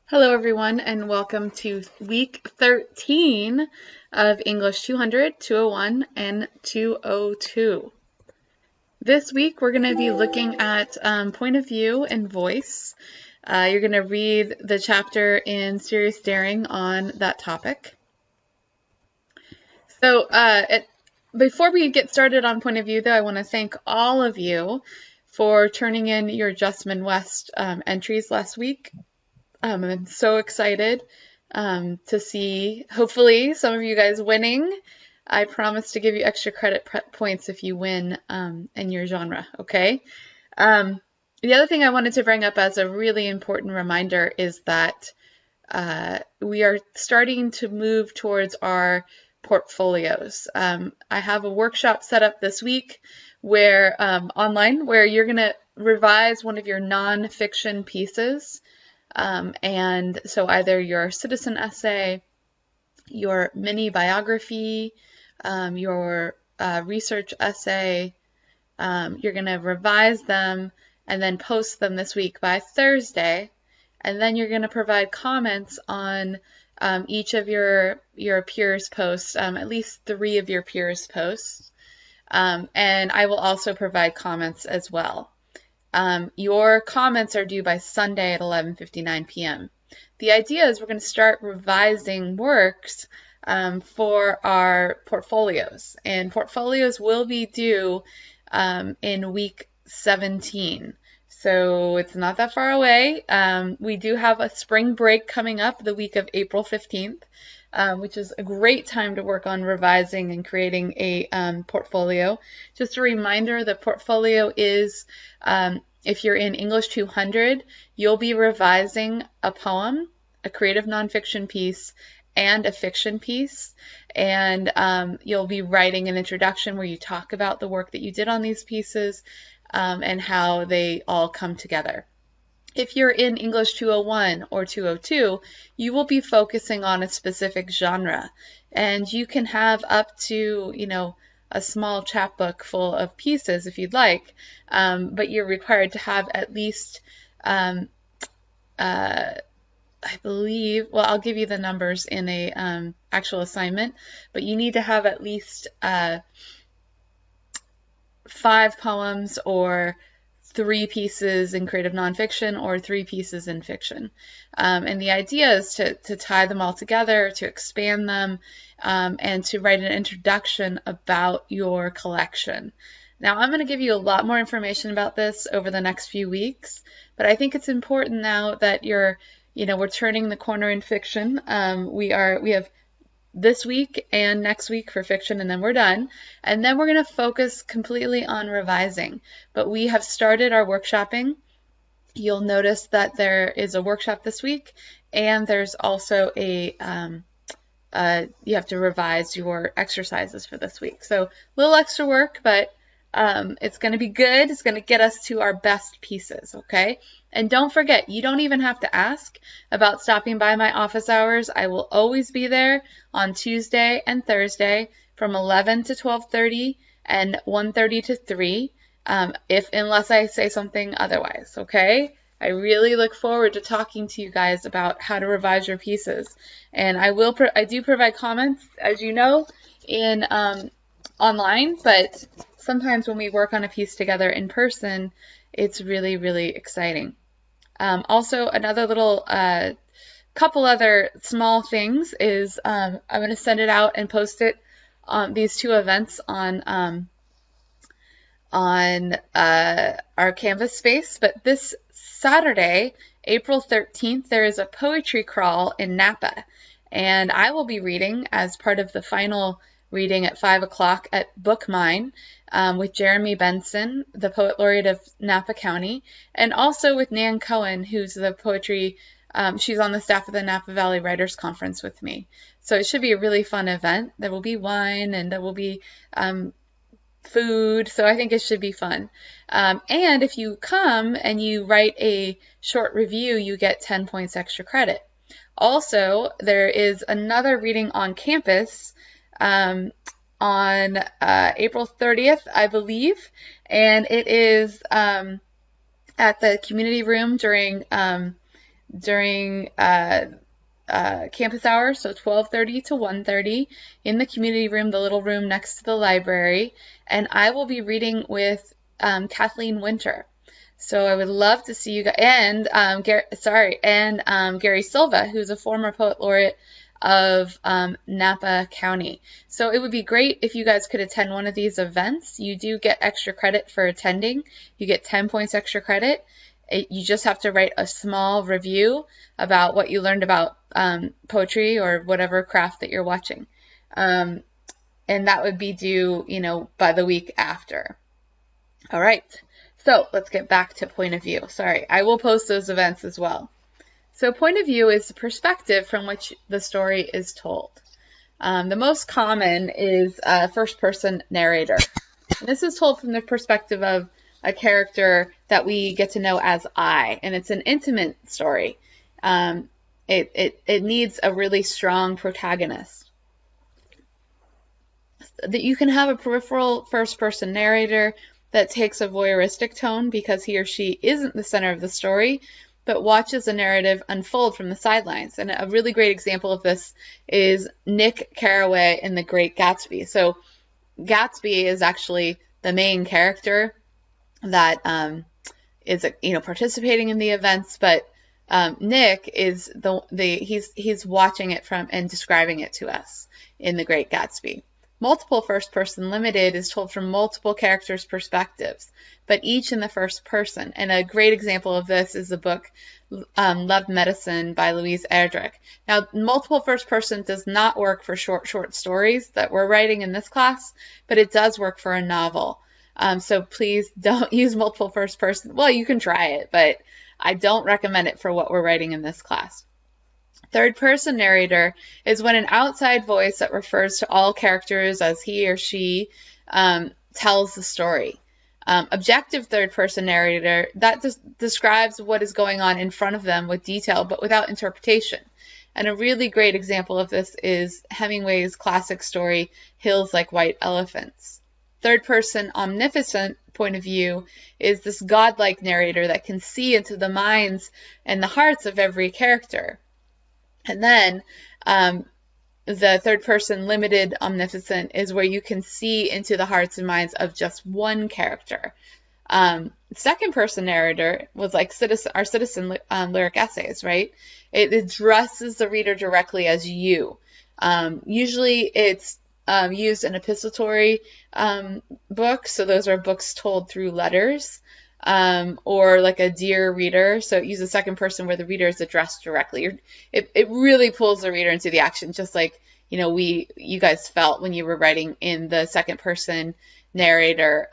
Hello, everyone, and welcome to week 13 of English 200, 201, and 202. This week, we're going to be looking at point of view and voice. You're going to read the chapter in Serious Daring on that topic. So, before we get started on point of view, though, I want to thank all of you for turning in your Justman West entries last week. I'm so excited to see, hopefully, some of you guys winning. I promise to give you extra credit points if you win in your genre, okay? The other thing I wanted to bring up as a really important reminder is that we are starting to move towards our portfolios. I have a workshop set up this week where online where you're going to revise one of your nonfiction pieces. And so either your citizen essay, your mini biography, your research essay, you're going to revise them and then post them this week by Thursday. And then you're going to provide comments on each of your peers' posts, at least 3 of your peers' posts. And I will also provide comments as well. Your comments are due by Sunday at 11:59 p.m. The idea is we're going to start revising works for our portfolios, and portfolios will be due in week 17. So it's not that far away. We do have a spring break coming up the week of April 15th, which is a great time to work on revising and creating a portfolio. Just a reminder, the portfolio is, if you're in English 200, you'll be revising a poem, a creative nonfiction piece, and a fiction piece. And you'll be writing an introduction where you talk about the work that you did on these pieces and how they all come together. If you're in English 201 or 202, you will be focusing on a specific genre, and you can have up to, a small chapbook full of pieces if you'd like, but you're required to have at least, I believe, well, I'll give you the numbers in a actual assignment, but you need to have at least 5 poems or 3 pieces in creative nonfiction or 3 pieces in fiction. And the idea is to tie them all together, to expand them, and to write an introduction about your collection. Now, I'm going to give you a lot more information about this over the next few weeks, but I think it's important now that we're turning the corner in fiction. We have this week and next week for fiction, and then we're done. And then we're going to focus completely on revising. But we have started our workshopping. You'll notice that there is a workshop this week, and there's also you have to revise your exercises for this week. So a little extra work, but it's going to be good. It's going to get us to our best pieces, okay? And don't forget, you don't even have to ask about stopping by my office hours. I will always be there on Tuesday and Thursday from 11 to 12:30 and 1:30 to 3, unless I say something otherwise, okay? I really look forward to talking to you guys about how to revise your pieces. And I do provide comments, as you know, in online, but sometimes when we work on a piece together in person, it's really, really exciting. Also, another little couple other small things is I'm going to send it out and post it on these 2 events on our Canvas space. But this Saturday, April 13th, there is a poetry crawl in Napa, and I will be reading as part of the final reading at 5 o'clock at Book Mine with Jeremy Benson, the Poet Laureate of Napa County, and also with Nan Cohen, who's the poetry, she's on the staff of the Napa Valley Writers Conference with me. So it should be a really fun event. There will be wine and there will be food, so I think it should be fun. And if you come and you write a short review, you get 10 points extra credit. Also, there is another reading on campus on April 30th, I believe, and it is at the community room during during campus hours, so 12:30 to 1:30 in the community room, the little room next to the library, and I will be reading with Kathleen Winter. So I would love to see you guys, and Gary Silva, who's a former poet laureate of Napa County. So it would be great if you guys could attend one of these events. You do get extra credit for attending. You get 10 points extra credit. You just have to write a small review about what you learned about poetry or whatever craft that you're watching. And that would be due, by the week after. All right. So let's get back to point of view. Sorry, I will post those events as well. So point of view is the perspective from which the story is told. The most common is first-person narrator. And this is told from the perspective of a character that we get to know as I, and it's an intimate story. It needs a really strong protagonist. That you can have a peripheral first-person narrator that takes a voyeuristic tone because he or she isn't the center of the story, but watches the narrative unfold from the sidelines. And a really great example of this is Nick Carraway in The Great Gatsby. So Gatsby is actually the main character that is participating in the events, but Nick is he's watching it from and describing it to us in The Great Gatsby. Multiple first-person limited is told from multiple characters' perspectives, but each in the first person. And a great example of this is the book Love Medicine by Louise Erdrich. Now, multiple first-person does not work for short stories that we're writing in this class, but it does work for a novel. So please don't use multiple first-person. Well, you can try it, but I don't recommend it for what we're writing in this class. Third-person narrator is when an outside voice that refers to all characters as he or she tells the story. Objective third-person narrator, that describes what is going on in front of them with detail, but without interpretation. And a really great example of this is Hemingway's classic story, Hills Like White Elephants. Third-person omniscient point of view is this godlike narrator that can see into the minds and the hearts of every character. And then the third-person limited omniscient is where you can see into the hearts and minds of just one character. Second-person narrator was like our citizen lyric essays, right? It addresses the reader directly as you. Usually it's used in epistolary books, so those are books told through letters. Or like a dear reader, so use a second person where the reader is addressed directly. It really pulls the reader into the action, just like you guys felt when you were writing in the second person narrator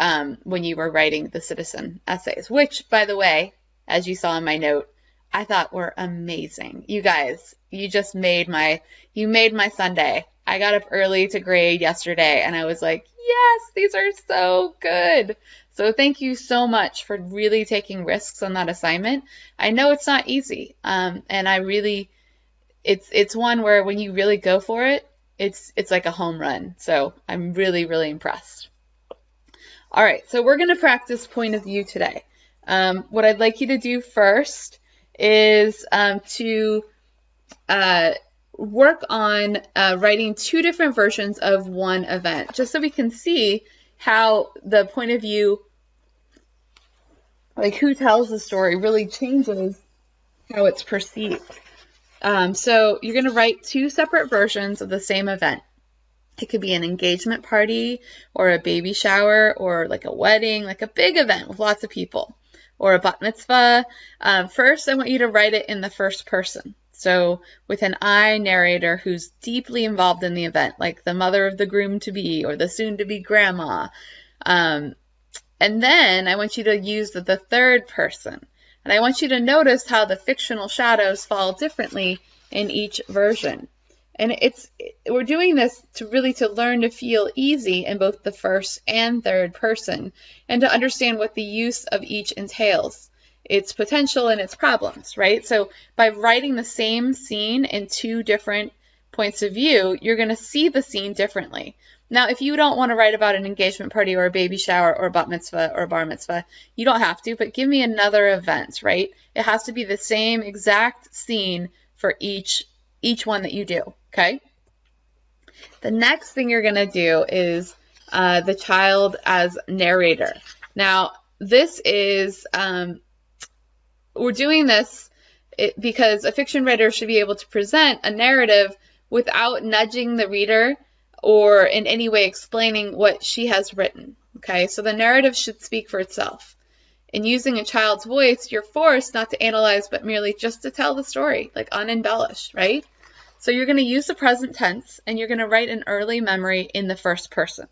when you were writing the citizen essays, which, by the way, as you saw in my note, I thought were amazing. You guys, you made my Sunday. I got up early to grade yesterday, and I was like, yes, these are so good. So thank you so much for really taking risks on that assignment. I know it's not easy, and it's one where when you really go for it, it's like a home run. So I'm really, really impressed. All right, so we're going to practice point of view today. What I'd like you to do first is to work on writing two different versions of one event, just so we can see how the point of view, like who tells the story, really changes how it's perceived. So you're going to write two separate versions of the same event. It could be an engagement party or a baby shower or like a wedding, like a big event with lots of people, or a bat mitzvah. First, I want you to write it in the first person. So with an I narrator who's deeply involved in the event, like the mother of the groom-to-be or the soon-to-be grandma. And then I want you to use the third person. And I want you to notice how the fictional shadows fall differently in each version. And we're doing this to learn to feel easy in both the first and third person, and to understand what the use of each entails, its potential and its problems, right? So by writing the same scene in two different points of view, you're going to see the scene differently. Now, if you don't want to write about an engagement party or a baby shower or a bat mitzvah or a bar mitzvah, you don't have to, but give me another event, right? It has to be the same exact scene for each one that you do, okay? The next thing you're going to do is the child as narrator. Now, this is, we're doing this because a fiction writer should be able to present a narrative without nudging the reader or in any way explaining what she has written, okay? So the narrative should speak for itself. In using a child's voice, you're forced not to analyze, but merely just to tell the story, like unembellished, right? So you're going to use the present tense, and you're going to write an early memory in the first person.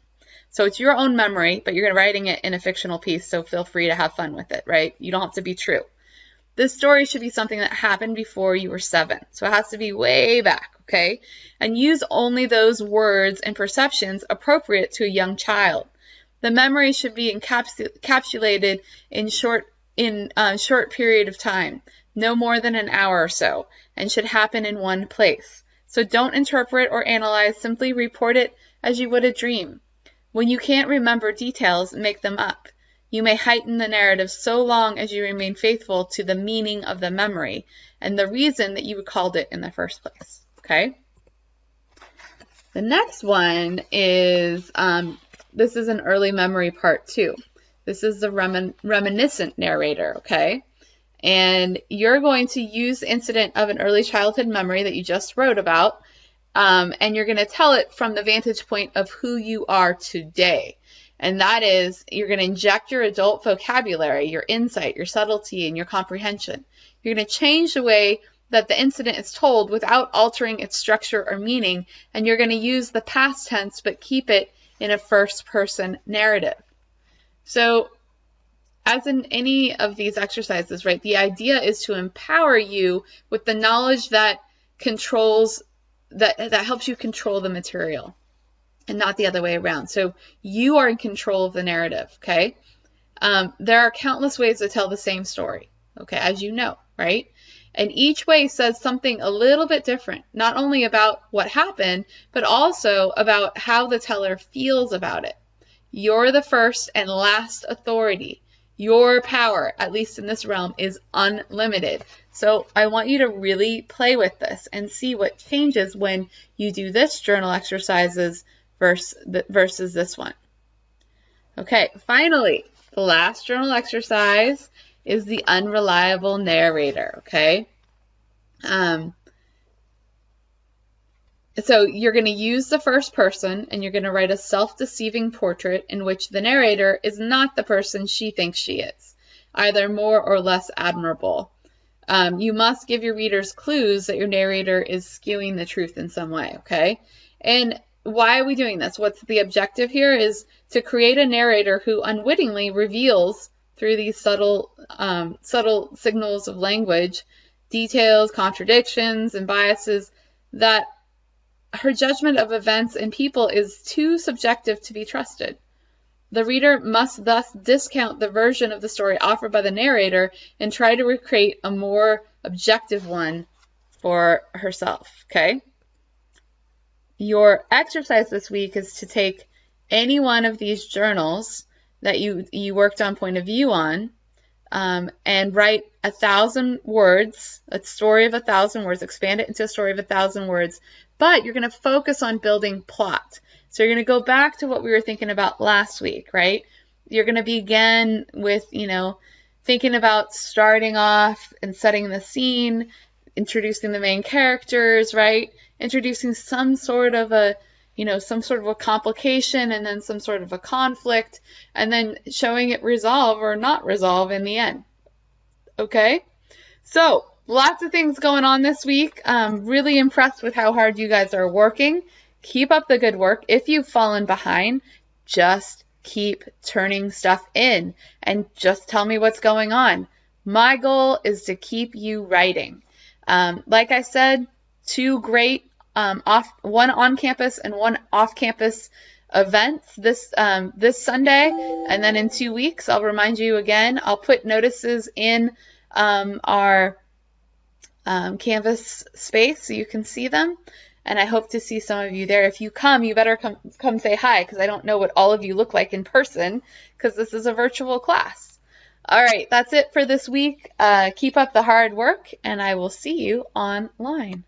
So it's your own memory, but you're writing it in a fictional piece, so feel free to have fun with it, right? You don't have to be true. This story should be something that happened before you were 7. So it has to be way back, okay? And use only those words and perceptions appropriate to a young child. The memory should be encapsulated in short period of time, no more than an hour or so, and should happen in one place. So don't interpret or analyze, simply report it as you would a dream. When you can't remember details, make them up. You may heighten the narrative so long as you remain faithful to the meaning of the memory and the reason that you recalled it in the first place, okay? The next one is, this is an early memory part 2. This is the reminiscent narrator, okay? And you're going to use the incident of an early childhood memory that you just wrote about, and you're going to tell it from the vantage point of who you are today. And that is, you're going to inject your adult vocabulary, your insight, your subtlety, and your comprehension. You're going to change the way that the incident is told without altering its structure or meaning, and you're going to use the past tense but keep it in a first-person narrative. So, as in any of these exercises, right, the idea is to empower you with the knowledge that controls, that helps you control the material, and not the other way around. So you are in control of the narrative, okay? There are countless ways to tell the same story, okay, as you know, right? And each way says something a little bit different, not only about what happened, but also about how the teller feels about it. You're the first and last authority. Your power, at least in this realm, is unlimited. So I want you to really play with this and see what changes when you do this journal exercises versus this one. Okay, finally, the last journal exercise is the unreliable narrator, okay? So you're going to use the first person, and you're going to write a self-deceiving portrait in which the narrator is not the person she thinks she is, either more or less admirable. You must give your readers clues that your narrator is skewing the truth in some way, okay? And why are we doing this? What's the objective here is to create a narrator who unwittingly reveals through these subtle signals of language, details, contradictions, and biases that her judgment of events and people is too subjective to be trusted. The reader must thus discount the version of the story offered by the narrator and try to recreate a more objective one for herself, okay? Your exercise this week is to take any one of these journals that you worked on point of view on, and write 1,000 words, a story of 1,000 words, expand it into a story of 1,000 words, but you're going to focus on building plot. So you're going to go back to what we were thinking about last week, right? You're going to begin with, thinking about starting off and setting the scene, introducing the main characters, right? Introducing some sort of a complication, and then some sort of a conflict, and then showing it resolve or not resolve in the end. Okay? So, lots of things going on this week. Really impressed with how hard you guys are working. Keep up the good work. If you've fallen behind, just keep turning stuff in and just tell me what's going on. My goal is to keep you writing. Like I said, 2 great one on-campus and one off-campus events this Sunday, and then in 2 weeks, I'll remind you again. I'll put notices in our Canvas space so you can see them. and I hope to see some of you there. If you come, you better come say hi, because I don't know what all of you look like in person, because this is a virtual class. All right, that's it for this week. Keep up the hard work, and I will see you online.